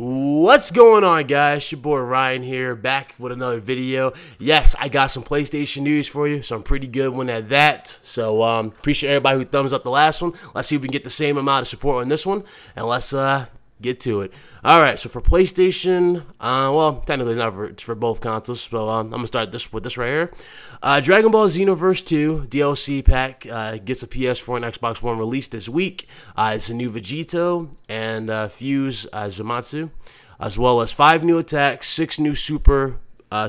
What's going on, guys? Your boy Ryan here, back with another video. Yes, I got some PlayStation news for you, so I'm pretty good one at that. So appreciate everybody who thumbs up the last one. Let's see if we can get the same amount of support on this one, and let's get to it. Alright, so for PlayStation, well, technically it's for both consoles, so I'm going to start with this right here. Dragon Ball Xenoverse 2 DLC pack gets a PS4 and Xbox One release this week. It's a new Vegito and Fuse Zamasu, as well as 5 new attacks, 6 new Super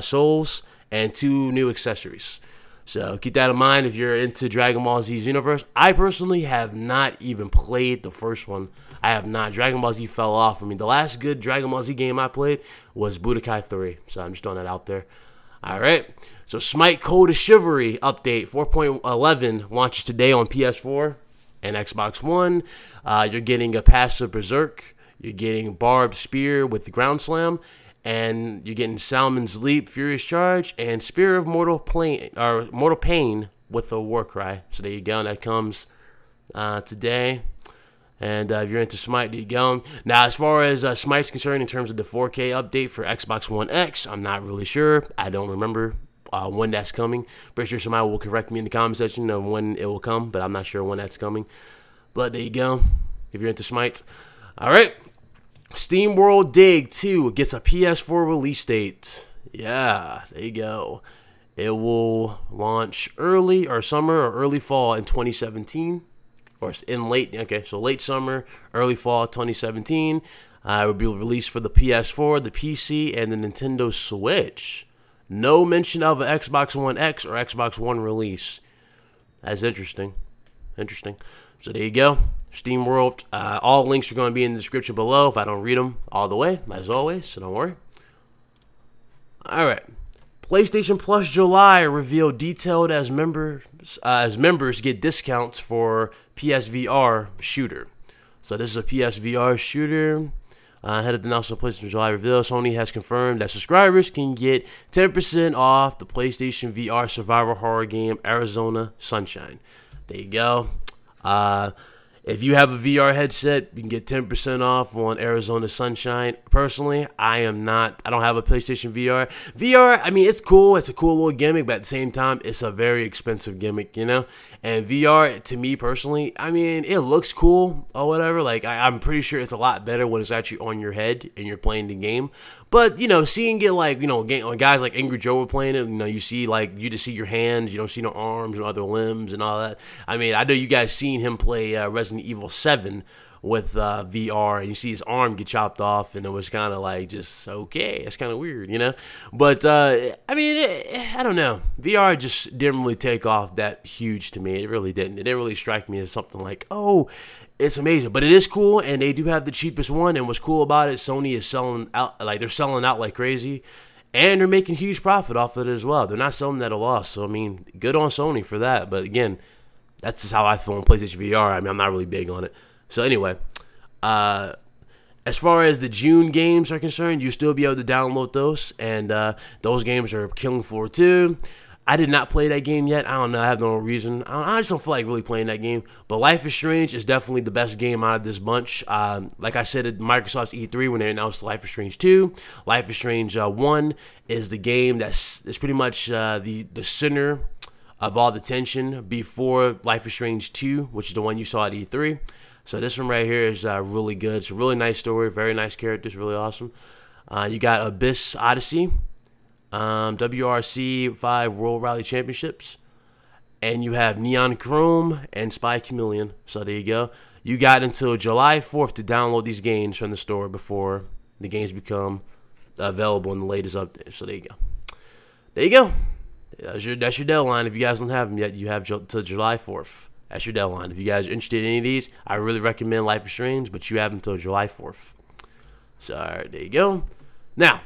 Souls, and 2 new accessories. So keep that in mind if you're into Dragon Ball Z Xenoverse. I personally have not even played the first one. I have not. Dragon Ball Z fell off. I mean, the last good Dragon Ball Z game I played was Budokai 3. So I'm just throwing that out there. All right. So SMITE Code of Chivalry update 4.11 launches today on PS4 and Xbox One. You're getting a passive Berserk. You're getting Barbed Spear with the Ground Slam. And you're getting Salmon's Leap, Furious Charge, and Spear of Mortal Pain with a Warcry. So there you go. That comes today. And if you're into SMITE, there you go. Now, as far as SMITE's concerned in terms of the 4K update for Xbox One X, I'm not really sure. I don't remember when that's coming. Pretty sure somebody will correct me in the comment section of when it will come, but I'm not sure when that's coming. But there you go, if you're into SMITE. All right. SteamWorld Dig 2 gets a PS4 release date. Yeah, there you go. It will launch early or summer or early fall in 2017. Or in late summer, early fall 2017. It will be released for the PS4, the PC, and the Nintendo Switch. No mention of an Xbox One X or Xbox One release. That's interesting. Interesting. So there you go. SteamWorld. All links are going to be in the description below if I don't read them all the way, as always, so don't worry. All right. PlayStation Plus July revealed detailed as members get discounts for PSVR shooter. So this is a PSVR shooter. Ahead of the announcement of PlayStation July reveal, Sony has confirmed that subscribers can get 10% off the PlayStation VR survival horror game Arizona Sunshine. There you go. If you have a VR headset, you can get 10% off on Arizona Sunshine. Personally, I don't have a PlayStation VR. VR, I mean, it's cool. It's a cool little gimmick, but at the same time, it's a very expensive gimmick, you know? And VR, to me personally, I mean, it looks cool or whatever. Like, I'm pretty sure it's a lot better when it's actually on your head and you're playing the game. But, you know, seeing it like, you know, guys like Angry Joe were playing it, you know, you just see your hands, you don't see no arms and other limbs and all that. I mean, I know you guys seen him play Resident Evil 7 with VR, and you see his arm get chopped off, and it was kind of like just, okay, it's kind of weird, you know? But, I mean, I don't know. VR just didn't really take off that huge to me. It really didn't. It didn't really strike me as something like, oh, it's amazing. But it is cool, and they do have the cheapest one, and what's cool about it, Sony is selling out, like, they're selling out like crazy, and they're making huge profit off of it as well. They're not selling at a loss, so, I mean, good on Sony for that. But, again, that's just how I feel on PlayStation VR. I mean, I'm not really big on it. So anyway, as far as the June games are concerned, you'll still be able to download those, and those games are Killing Floor 2. I did not play that game yet. I don't know. I have no reason. I just don't feel like really playing that game. But Life is Strange is definitely the best game out of this bunch. Like I said at Microsoft's E3 when they announced Life is Strange 2, Life is Strange 1 is the game that's pretty much the center of all the tension before Life is Strange 2, which is the one you saw at E3. So this one right here is really good. It's a really nice story, very nice characters, really awesome. You got Abyss Odyssey, WRC 5 World Rally Championships, and you have Neon Chrome and Spy Chameleon. So there you go. You got until July 4th to download these games from the store before the games become available in the latest update. So there you go. There you go. That's your deadline. If you guys don't have them yet, you have till July 4th. That's your deadline. If you guys are interested in any of these, I really recommend Life is Strange, but you have until July 4th. So, all right, there you go. Now,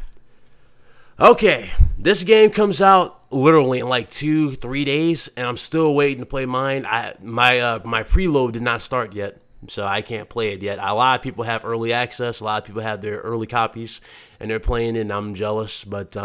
okay, this game comes out literally in like 2-3 days, and I'm still waiting to play mine. My preload did not start yet, so I can't play it yet. A lot of people have early access. A lot of people have their early copies, and they're playing it, and I'm jealous, but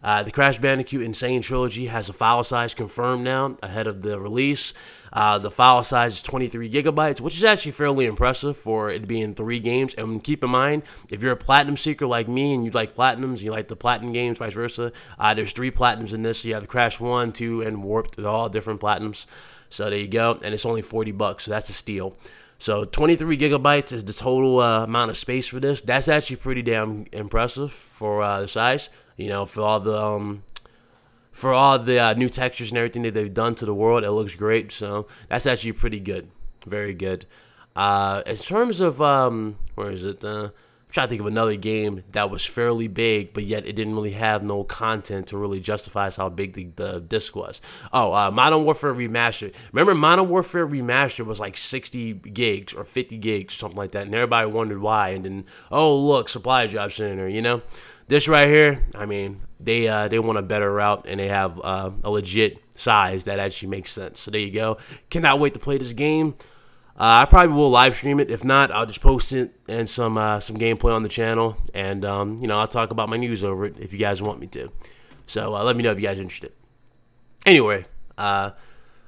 The Crash Bandicoot and Sane Trilogy has a file size confirmed now ahead of the release. The file size is 23 gigabytes, which is actually fairly impressive for it being 3 games. And keep in mind, if you're a platinum seeker like me and you like platinums, you like the platinum games, vice versa, there's 3 platinums in this. So you have the Crash 1, 2, and Warped. They're all different platinums. So there you go. And it's only $40, so that's a steal. So 23 gigabytes is the total amount of space for this. That's actually pretty damn impressive for the size. You know, for all the new textures and everything that they've done to the world, it looks great. So that's actually pretty good, very good. In terms of where is it? I'm trying to think of another game that was fairly big, but yet it didn't really have no content to really justify how big the disc was. Oh, Modern Warfare Remastered. Remember, Modern Warfare Remastered was like 60 gigs or 50 gigs or something like that, and everybody wondered why. And then, oh look, supply drops in there, you know. This right here, I mean, they want a better route, and they have a legit size that actually makes sense. So there you go. Cannot wait to play this game. I probably will live stream it. If not, I'll just post it and some gameplay on the channel, and you know, I'll talk about my news over it if you guys want me to. So let me know if you guys are interested. Anyway,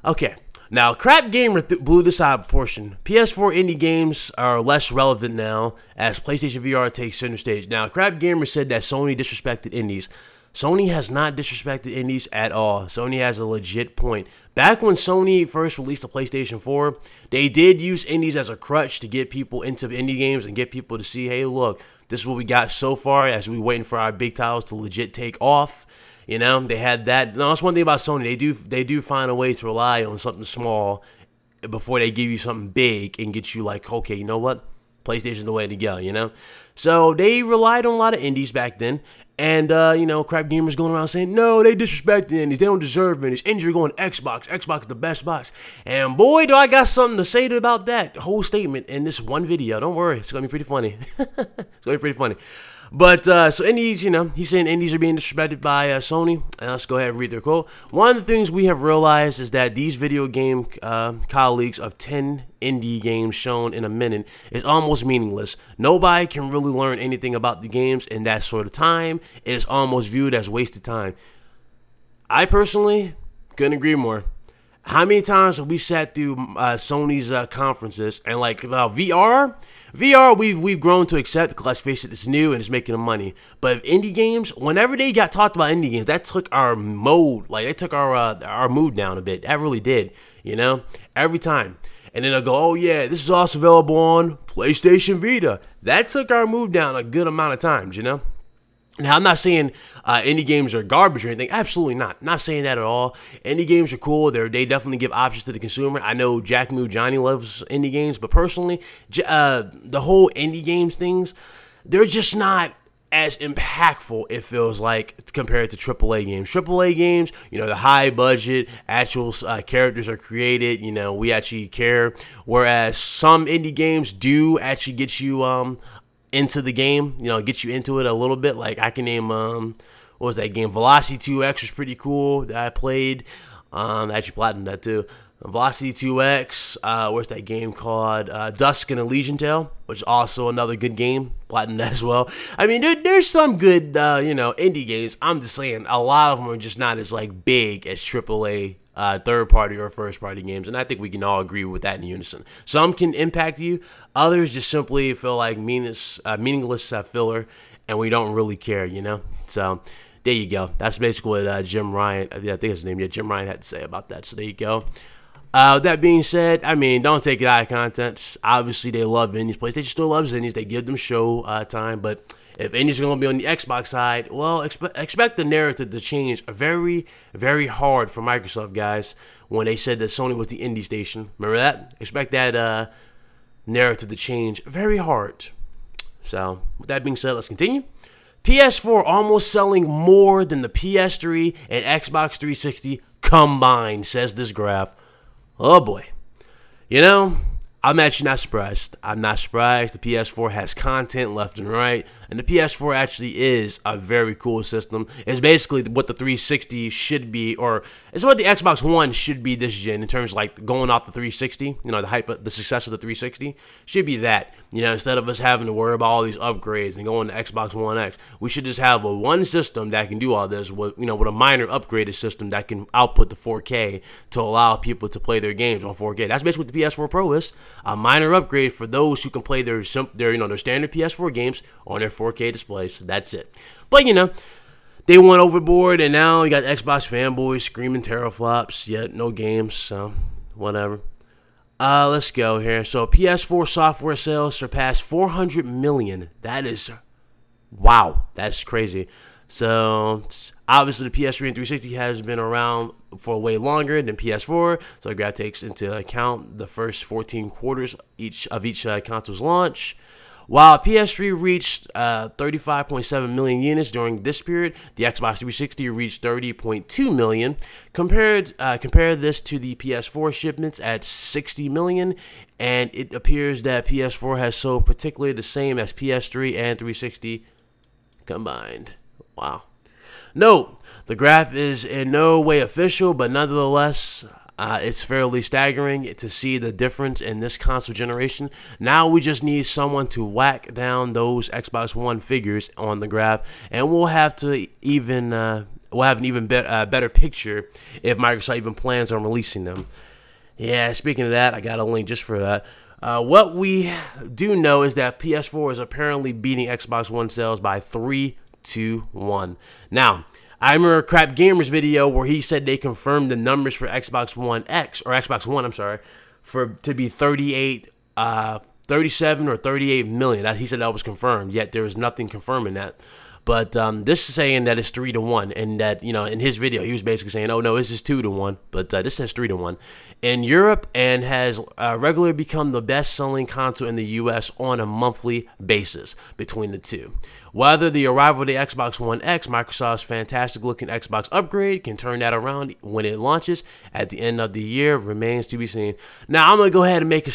okay. Now, Crap Gamer blew this out of proportion. PS4 indie games are less relevant now as PlayStation VR takes center stage. Now, Crap Gamer said that Sony disrespected indies. Sony has not disrespected indies at all. Sony has a legit point. Back when Sony first released the PlayStation 4, they did use indies as a crutch to get people into indie games and get people to see, hey, look, this is what we got so far as we waiting for our big titles to legit take off. You know, they had that. Now, that's one thing about Sony. They do find a way to rely on something small before they give you something big and get you like, okay, you know what? PlayStation's the way to go, you know? So they relied on a lot of indies back then. And, you know, Crap Gamers going around saying, no, they disrespect the indies. They don't deserve indies. Indies are going to Xbox. Xbox is the best box. And boy, do I got something to say about that whole statement in this one video. Don't worry. It's going to be pretty funny. It's going to be pretty funny. But, so indies, you know, he's saying indies are being disrespected by Sony. And let's go ahead and read their quote. One of the things we have realized is that these video game colleagues of 10 indie games shown in a minute is almost meaningless. Nobody can really learn anything about the games in that sort of time. It is almost viewed as wasted time. I personally couldn't agree more. How many times have we sat through Sony's conferences and like VR we've grown to accept because let's face it, it's new and it's making them money. But indie games, whenever they got talked about indie games, that took our mode, like they took our mood down a bit. That really did, you know, every time. And then they'll go, oh yeah, this is also available on PlayStation Vita. That took our mood down a good amount of times, you know. Now, I'm not saying indie games are garbage or anything. Absolutely not. Not saying that at all. Indie games are cool. They definitely give options to the consumer. I know Jack Moo Johnny loves indie games, but personally, the whole indie games things, they're just not as impactful, it feels like, compared to AAA games. AAA games, you know, the high budget, actual characters are created, you know, we actually care. Whereas some indie games do actually get you into the game, you know, get you into it a little bit. Like I can name what was that game? Velocity 2X was pretty cool that I played. I actually platinumed that too. Velocity 2X, where's that game called? Dusk and Elysian Tale, which is also another good game. Platinumed that as well. I mean, there's some good, you know, indie games. I'm just saying a lot of them are just not as like big as AAA third party or first party games, and I think we can all agree with that in unison. Some can impact you, others just simply feel like meaningless filler, and we don't really care, you know. So there you go. That's basically what Jim Ryan, I think his name, yeah, Jim Ryan had to say about that. So there you go. That being said, I mean, don't take it out of context. Obviously, they love indies. PlayStation still loves indies. They give them show time, but if indies are going to be on the Xbox side, well, expect the narrative to change very, very hard for Microsoft, guys, when they said that Sony was the indie station. Remember that? Expect that narrative to change very hard. So, with that being said, let's continue. PS4 almost selling more than the PS3 and Xbox 360 combined, says this graph. Oh, boy. You know, I'm actually not surprised. I'm not surprised. The PS4 has content left and right, and the PS4 actually is a very cool system. It's basically what the 360 should be, or it's what the Xbox One should be this gen in terms of like going off the 360. You know, the success of the 360 should be that. You know, instead of us having to worry about all these upgrades and going to Xbox One X, we should just have one system that can do all this with, you know, with a minor upgraded system that can output the 4K to allow people to play their games on 4K. That's basically what the PS4 Pro is. A minor upgrade for those who can play their standard PS4 games on their 4K displays. That's it. But you know, they went overboard, and now you got Xbox fanboys screaming teraflops, yet no games. So whatever. Let's go here. So PS4 software sales surpassed 400 million. That is, wow, that's crazy. So obviously the PS3 and 360 has been around for way longer than PS4. So the graph takes into account the first 14 quarters of each console's launch. While PS3 reached 35.7 million units during this period, the Xbox 360 reached 30.2 million. Compare this to the PS4 shipments at 60 million, and it appears that PS4 has sold particularly the same as PS3 and 360 combined. Wow. Note, the graph is in no way official, but nonetheless, it's fairly staggering to see the difference in this console generation. Now we just need someone to whack down those Xbox One figures on the graph, and we'll have an even better picture if Microsoft even plans on releasing them. Yeah, speaking of that, I got a link just for that. What we do know is that PS4 is apparently beating Xbox One sales by 3-1. Now, I remember Crap Gamer's video where he said they confirmed the numbers for Xbox One X, or Xbox One, I'm sorry, to be 37 or 38 million. He said that was confirmed, yet there was nothing confirming that. But this is saying that it's 3-1, and that, you know, in his video he was basically saying, oh no, this is 2-1, but this says 3-1 in Europe, and has regularly become the best-selling console in the U.S. on a monthly basis between the two. Whether the arrival of the Xbox One X, Microsoft's fantastic-looking Xbox upgrade, can turn that around when it launches at the end of the year remains to be seen. Now, I'm going to go ahead and make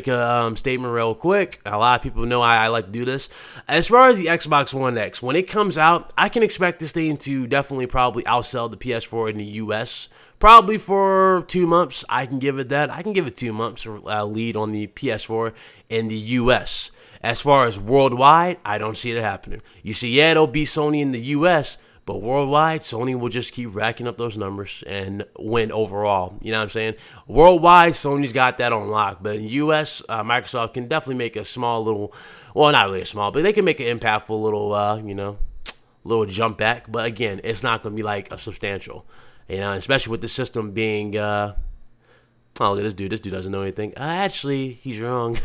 a statement real quick. A lot of people know I like to do this. As far as the Xbox One X, when it comes out, I can expect this thing to definitely probably outsell the PS4 in the U.S., probably for 2 months. I can give it that. I can give it 2 months lead on the PS4 in the U.S. As far as worldwide, I don't see it happening. You see, yeah, it'll be Sony in the U.S., but worldwide, Sony will just keep racking up those numbers and win overall. You know what I'm saying? Worldwide, Sony's got that on lock. But in the U.S., Microsoft can definitely make a small little, well, not really a small, but they can make an impactful little, you know, little jump back. But again, it's not going to be like a substantial. You know, especially with the system being, oh, look at this dude. This dude doesn't know anything. Actually, he's wrong.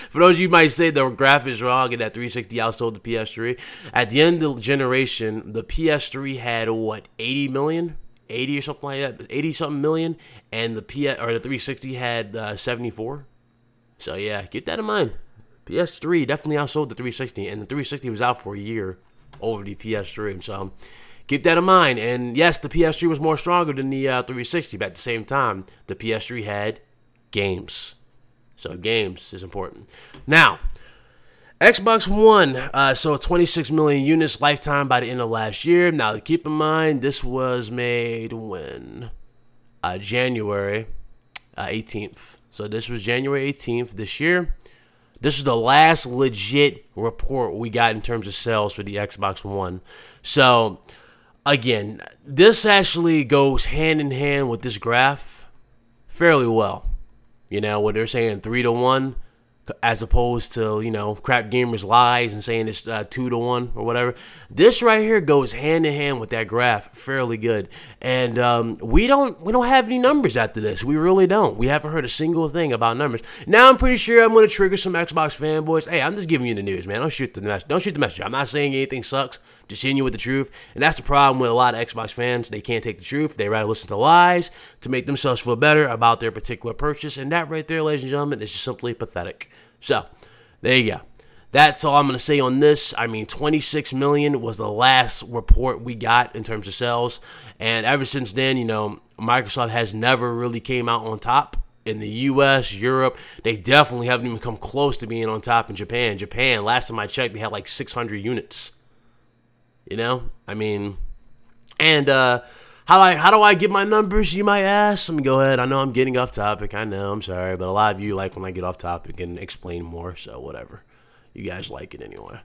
For those of you who might say the graph is wrong and that 360 outsold the PS3, at the end of the generation, the PS3 had, what, 80 million? 80 or something like that, 80-something million, and the 360 had 74. So, yeah, keep that in mind. PS3 definitely outsold the 360, and the 360 was out for a year over the PS3, so keep that in mind. And yes, the PS3 was more stronger than the 360, but at the same time, the PS3 had games. So games is important. Now, Xbox One sold 26 million units lifetime by the end of last year. Now, keep in mind, this was made when? January 18th. So this was January 18th this year. This is the last legit report we got in terms of sales for the Xbox One. So, again, this actually goes hand in hand with this graph fairly well. You know, when they're saying 3-1 as opposed to, you know, Crap Gamers lies and saying it's 2-1 or whatever. This right here goes hand in hand with that graph fairly good. And we don't have any numbers after this. We really don't. We haven't heard a single thing about numbers. Now I'm pretty sure I'm going to trigger some Xbox fanboys. Hey, I'm just giving you the news, man. Don't shoot the messenger. I'm not saying anything sucks. Just hitting you with the truth. And that's the problem with a lot of Xbox fans. They can't take the truth. They rather listen to lies to make themselves feel better about their particular purchase. And that right there, ladies and gentlemen, is just simply pathetic. So, there you go. That's all I'm going to say on this. I mean, 26 million was the last report we got in terms of sales. And ever since then, you know, Microsoft has never really came out on top. in the US, Europe, they definitely haven't even come close to being on top in Japan. Japan, last time I checked, they had like 600 units. You know? I mean, and how do I get my numbers, you might ask? Let me go ahead. I know I'm getting off topic. I know, I'm sorry, but a lot of you like when I get off topic and explain more, so whatever. You guys like it anyway.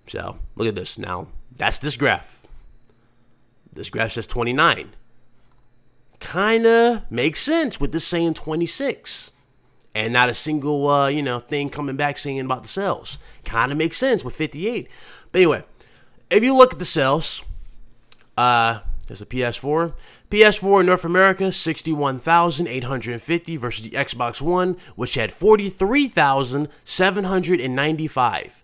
So, look at this. Now, that's this graph. This graph says 29. Kinda makes sense with this saying 26. And not a single, thing coming back saying about the sales. Kinda makes sense with 58. But anyway, if you look at the sales, there's a PS4. PS4 in North America, 61,850 versus the Xbox One, which had 43,795.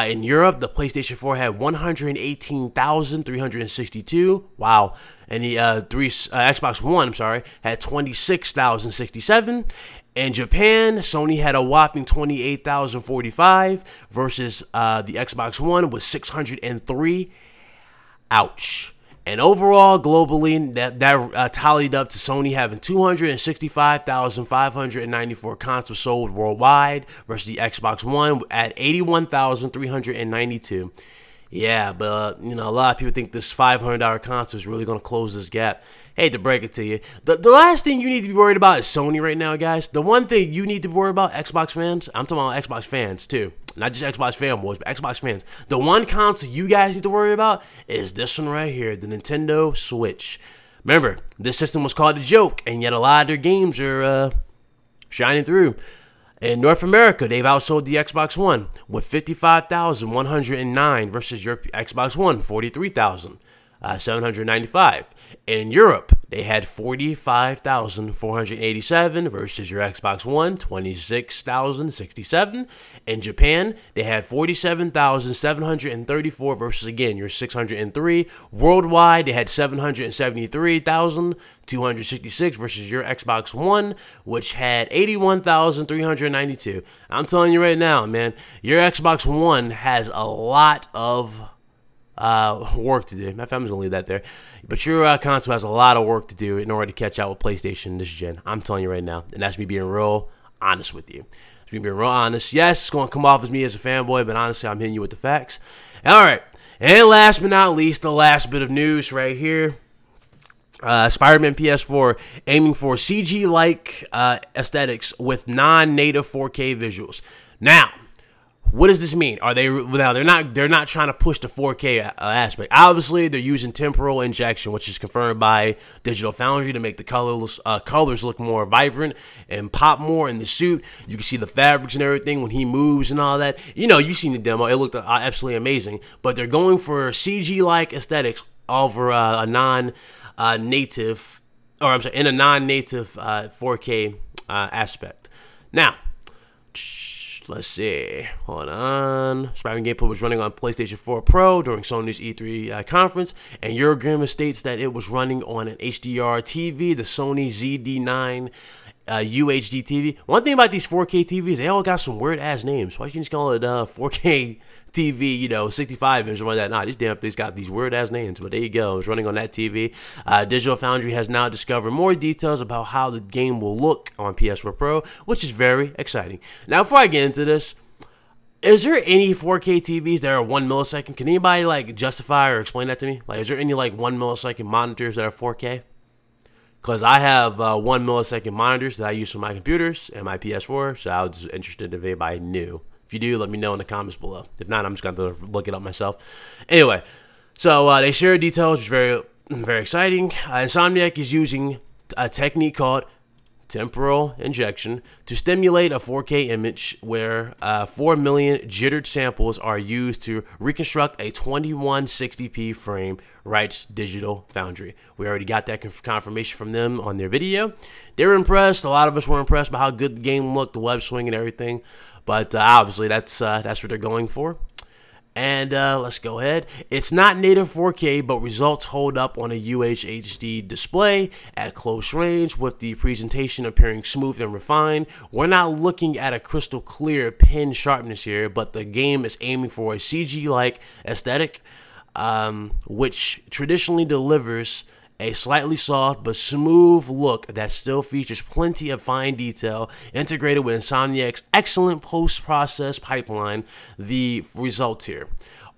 In Europe, the PlayStation 4 had 118,362. Wow. And the Xbox One, had 26,067. In Japan, Sony had a whopping 28,045 versus the Xbox One with 603. Ouch. And overall, globally, that tallied up to Sony having 265,594 consoles sold worldwide versus the Xbox One at 81,392. Yeah, but, a lot of people think this $500 console is really going to close this gap. Hate to break it to you. The last thing you need to be worried about is Sony right now, guys. The one thing you need to be worried about, Xbox fans, I'm talking about Xbox fans, too. Not just Xbox fanboys, but Xbox fans. The one console you guys need to worry about is this one right here, the Nintendo Switch. Remember, this system was called a joke, and yet a lot of their games are shining through. In North America, they've outsold the Xbox One with 55,109 versus your Xbox One, 43,795. In Europe, they had 45,487 versus your Xbox One, 26,067. In Japan, they had 47,734 versus, again, your 603. Worldwide, they had 773,266 versus your Xbox One, which had 81,392. I'm telling you right now, man, your Xbox One has a lot of work to do. My family's gonna leave that there, but your console has a lot of work to do in order to catch out with PlayStation this gen. I'm telling you right now, and that's me being real honest with you. It's me being real honest. Yes, it's gonna come off as me as a fanboy, but honestly, I'm hitting you with the facts. All right, and last but not least, the last bit of news right here. Spiderman PS4 aiming for CG-like aesthetics with non-native 4K visuals. Now, what does this mean? Are they now? They're not trying to push the 4K aspect. Obviously, they're using temporal injection, which is confirmed by Digital Foundry to make the colors look more vibrant and pop more in the suit. You can see the fabrics and everything when he moves and all that. You've seen the demo; it looked absolutely amazing. But they're going for CG-like aesthetics over a non-native, in a non-native 4K aspect. Now, let's see. Hold on. Spiderman gameplay was running on PlayStation 4 Pro during Sony's E3 conference, and Eurogamer states that it was running on an HDR TV, the Sony ZD9 UHD TV. One thing about these 4K TVs, they all got some weird ass names. Why can't you just call it 4K TV, 65 inch or something like that? Nah, these damn things got these weird ass names, but there you go. It's running on that TV. Digital Foundry has now discovered more details about how the game will look on PS4 Pro, which is very exciting. Now, before I get into this, is there any 4K TVs that are 1 millisecond? Can anybody justify or explain that to me? Is there any 1 millisecond monitors that are 4K? Because I have 1 millisecond monitors that I use for my computers and my PS4, so I was interested if anybody knew. If you do, let me know in the comments below. If not, I'm just going to look it up myself. Anyway, so they share details, which is very, very exciting. Insomniac is using a technique called temporal injection to stimulate a 4K image where 4 million jittered samples are used to reconstruct a 2160p frame, writes Digital Foundry. We already got that confirmation from them on their video. They were impressed. A lot of us were impressed by how good the game looked, the web swing and everything. But obviously that's what they're going for. And let's go ahead. It's not native 4K, but results hold up on a UHD display at close range with the presentation appearing smooth and refined. We're not looking at a crystal clear pin sharpness here, but the game is aiming for a CG-like aesthetic, which traditionally delivers a slightly soft but smooth look that still features plenty of fine detail integrated with Insomniac's excellent post-process pipeline. The results here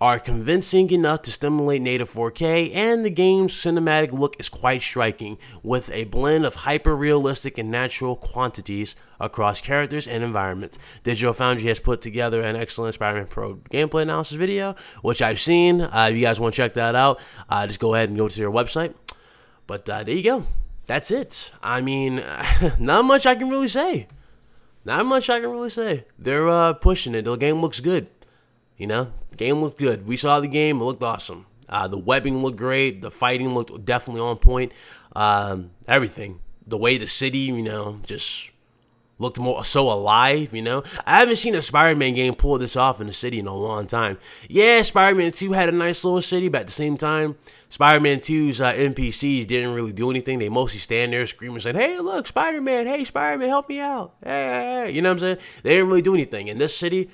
are convincing enough to stimulate native 4K, and the game's cinematic look is quite striking, with a blend of hyper-realistic and natural quantities across characters and environments. Digital Foundry has put together an excellent Spider-Man Pro gameplay analysis video, which I've seen. If you guys want to check that out, just go ahead and go to their website. But there you go. That's it. I mean, not much I can really say. Not much I can really say. They're pushing it. The game looks good. You know, the game looked good. We saw the game. It looked awesome. The webbing looked great. The fighting looked definitely on point. Everything. The way the city, you know, just looked more so alive, you know. I haven't seen a Spider-Man game pull this off in the city in a long time. Yeah, Spider-Man 2 had a nice little city, but at the same time, Spider-Man 2's NPCs didn't really do anything. They mostly stand there screaming, saying, hey, look, Spider-Man. Hey, Spider-Man, help me out. Hey. You know what I'm saying? They didn't really do anything. In this city,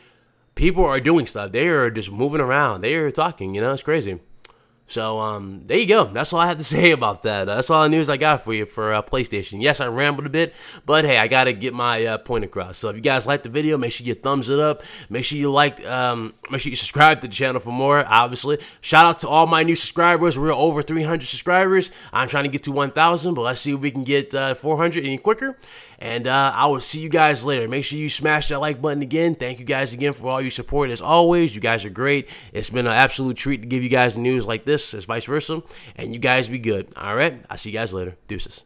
people are doing stuff. They are just moving around. They are talking, you know, it's crazy. So, there you go. That's all I have to say about that. That's all the news I got for you for PlayStation. Yes, I rambled a bit, but hey, I got to get my point across. So if you guys liked the video, make sure you thumbs it up. Make sure you make sure you subscribe to the channel for more, obviously. Shout out to all my new subscribers. We're over 300 subscribers. I'm trying to get to 1,000, but let's see if we can get 400 any quicker. And I will see you guys later. Make sure you smash that like button again. Thank you guys again for all your support. As always, you guys are great. It's been an absolute treat to give you guys news like this, as vice versa. And you guys be good. All right? I'll see you guys later. Deuces.